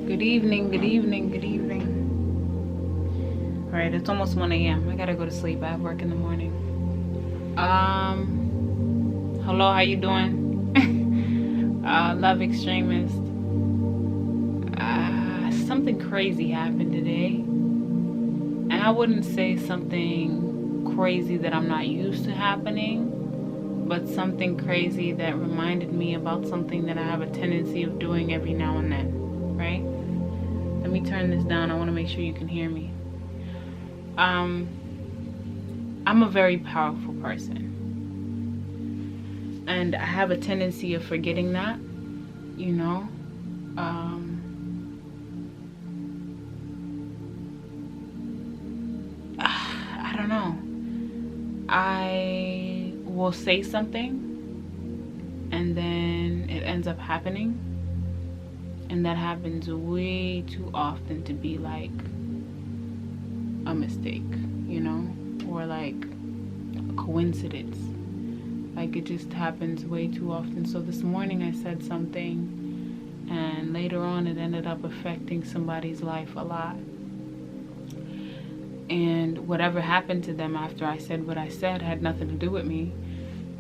Good evening, good evening, good evening. Alright, it's almost 1 a.m. I gotta go to sleep. I have work in the morning. Hello, how you doing? Love extremist. Something crazy happened today. And I wouldn't say something crazy that I'm not used to happening, but something crazy that reminded me about something that I have a tendency of doing every now and then, right? Let me turn this down. I want to make sure you can hear me. I'm a very powerful person. And I have a tendency of forgetting that, you know. I don't know. I will say something and then it ends up happening. And that happens way too often to be like a mistake, you know, or like a coincidence. Like it just happens way too often. So this morning I said something and later on it ended up affecting somebody's life a lot. And whatever happened to them after I said what I said had nothing to do with me.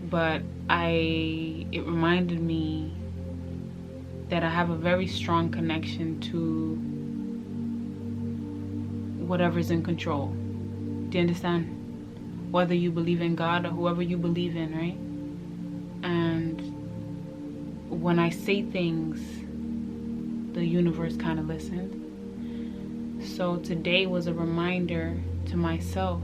But it reminded me that I have a very strong connection to whatever's in control. Do you understand? Whether you believe in God or whoever you believe in, right? And when I say things, the universe kind of listens. So today was a reminder to myself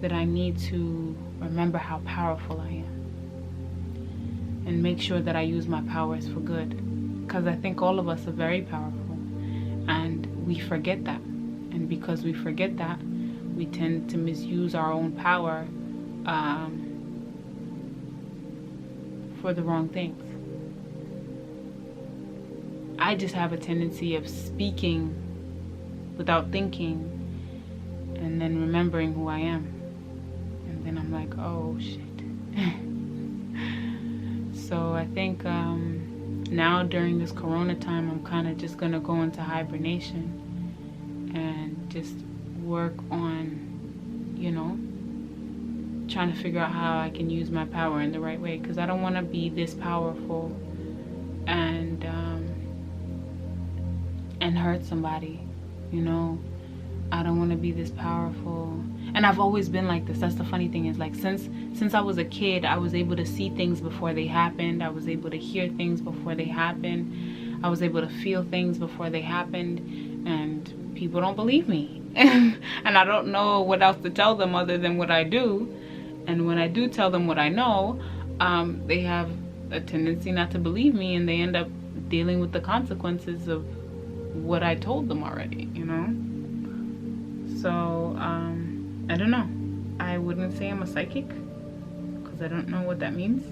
that I need to remember how powerful I am and make sure that I use my powers for good. Because I think all of us are very powerful and we forget that. And because we forget that, we tend to misuse our own power for the wrong things. I just have a tendency of speaking without thinking and then remembering who I am. And then I'm like, oh shit. So I think now during this corona time, I'm kind of just gonna go into hibernation and just work on, you know, trying to figure out how I can use my power in the right way, because I don't want to be this powerful and hurt somebody, you know. I don't want to be this powerful. And I've always been like this. That's the funny thing, is like since I was a kid, I was able to see things before they happened. I was able to hear things before they happened. I was able to feel things before they happened. And people don't believe me. And I don't know what else to tell them other than what I do. And when I do tell them what I know, they have a tendency not to believe me, and they end up dealing with the consequences of what I told them already, you know? So, I don't know. I wouldn't say I'm a psychic, because I don't know what that means.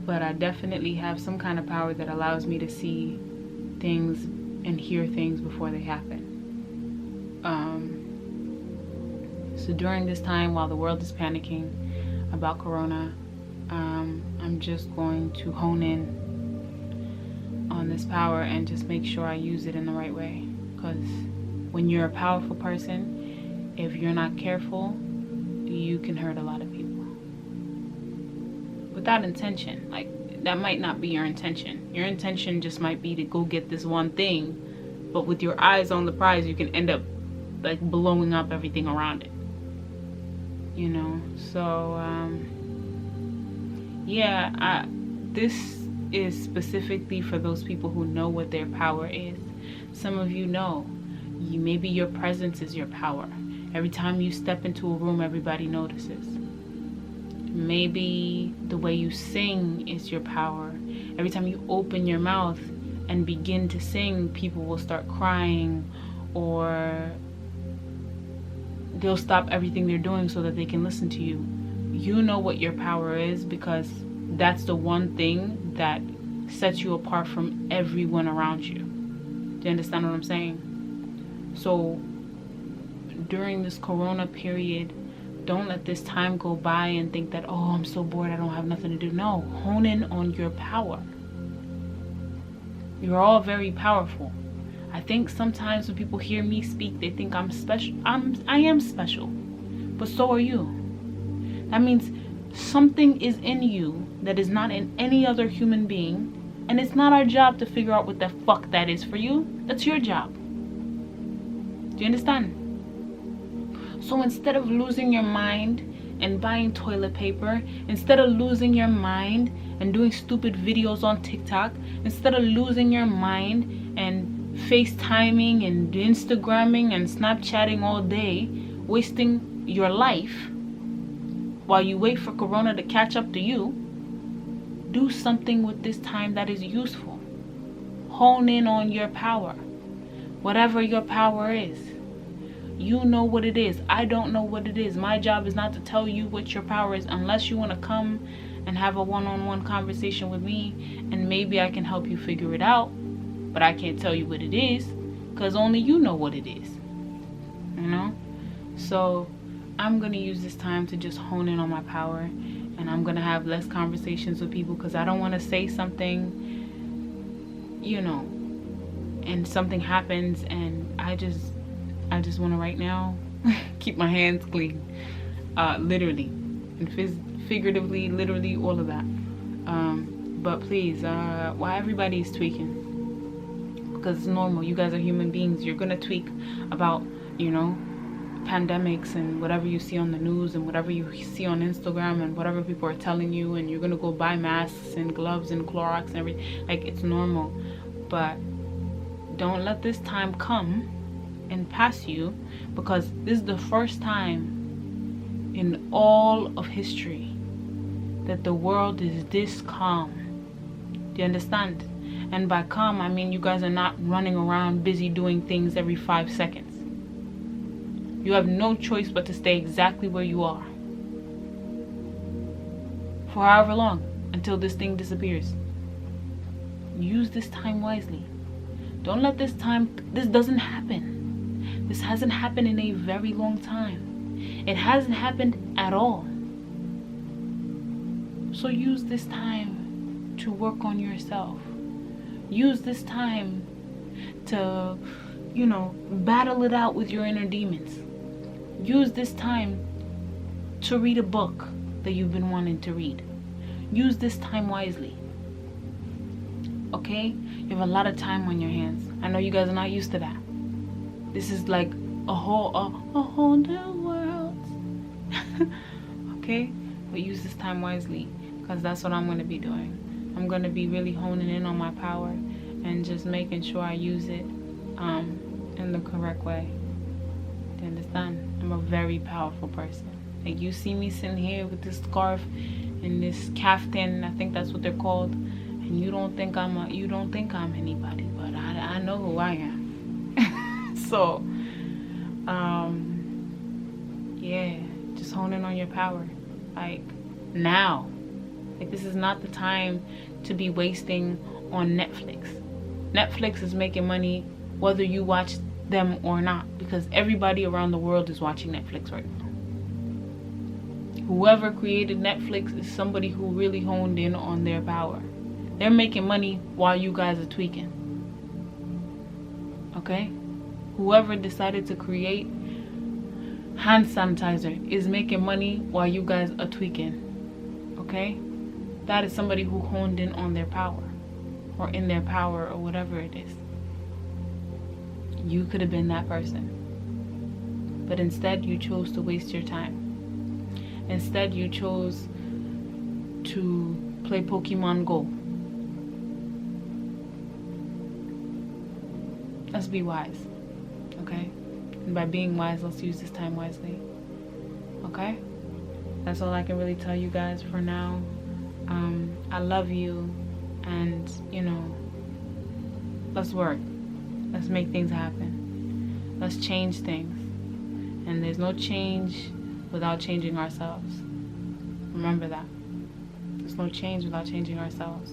But I definitely have some kind of power that allows me to see things and hear things before they happen. So during this time, while the world is panicking about corona, I'm just going to hone in on this power and just make sure I use it in the right way. Because when you're a powerful person, if you're not careful, you can hurt a lot of people without intention. Like, that might not be your intention. Your intention just might be to go get this one thing, but with your eyes on the prize, you can end up like blowing up everything around it, you know. So yeah, this is specifically for those people who know what their power is. Some of you know, maybe your presence is your power. Every time you step into a room, everybody notices. Maybe the way you sing is your power. Every time you open your mouth and begin to sing, people will start crying, or they'll stop everything they're doing so that they can listen to you. You know what your power is, because that's the one thing that sets you apart from everyone around you. Do you understand what I'm saying? So during this corona period, don't let this time go by and think that, oh, I'm so bored, I don't have nothing to do. No, hone in on your power. You're all very powerful. I think sometimes when people hear me speak, they think I'm special. I am special, but so are you. That means something is in you that is not in any other human being, and it's not our job to figure out what the fuck that is for you. That's your job. Do you understand? So instead of losing your mind and buying toilet paper, instead of losing your mind and doing stupid videos on TikTok, instead of losing your mind and FaceTiming and Instagramming and Snapchatting all day, wasting your life while you wait for Corona to catch up to you, do something with this time that is useful. Hone in on your power. Whatever your power is. You know what it is. I don't know what it is. My job is not to tell you what your power is unless you want to come and have a one-on-one conversation with me, and maybe I can help you figure it out. But I can't tell you what it is because only you know what it is. You know? So I'm going to use this time to just hone in on my power, and I'm going to have less conversations with people because I don't want to say something, you know, and something happens and I just want to right now keep my hands clean, literally and figuratively, literally, all of that. But please, while everybody's tweaking, because it's normal, you guys are human beings, you're gonna tweak about, you know, pandemics and whatever you see on the news and whatever you see on Instagram and whatever people are telling you, and you're gonna go buy masks and gloves and Clorox and everything. Like, it's normal. But don't let this time come and pass you, because this is the first time in all of history that the world is this calm. Do you understand? And by calm, I mean you guys are not running around busy doing things every 5 seconds. You have no choice but to stay exactly where you are for however long until this thing disappears. Use this time wisely. Don't let this doesn't happen. This hasn't happened in a very long time. It hasn't happened at all. So use this time to work on yourself. Use this time to, you know, battle it out with your inner demons. Use this time to read a book that you've been wanting to read. Use this time wisely. Okay? You have a lot of time on your hands. I know you guys are not used to that. This is like a whole new world. Okay? But use this time wisely, because that's what I'm going to be doing. I'm going to be really honing in on my power and just making sure I use it in the correct way. Do you understand? I'm a very powerful person. Like, you see me sitting here with this scarf and this caftan, I think that's what they're called, and you don't think I'm anybody, but I know who I am. So yeah, just hone in on your power, like, now. Like, this is not the time to be wasting on Netflix. Netflix is making money whether you watch them or not, because everybody around the world is watching Netflix right now. Whoever created Netflix is somebody who really honed in on their power. They're making money while you guys are tweaking. Okay? Whoever decided to create hand sanitizer is making money while you guys are tweaking. Okay? That is somebody who honed in on their power, or in their power, or whatever it is. You could have been that person. But instead you chose to waste your time. Instead you chose to play Pokemon Go. Let's be wise. Okay? And by being wise, let's use this time wisely. Okay? That's all I can really tell you guys for now. I love you, and, you know, let's work. Let's make things happen. Let's change things. And there's no change without changing ourselves. Remember that. There's no change without changing ourselves.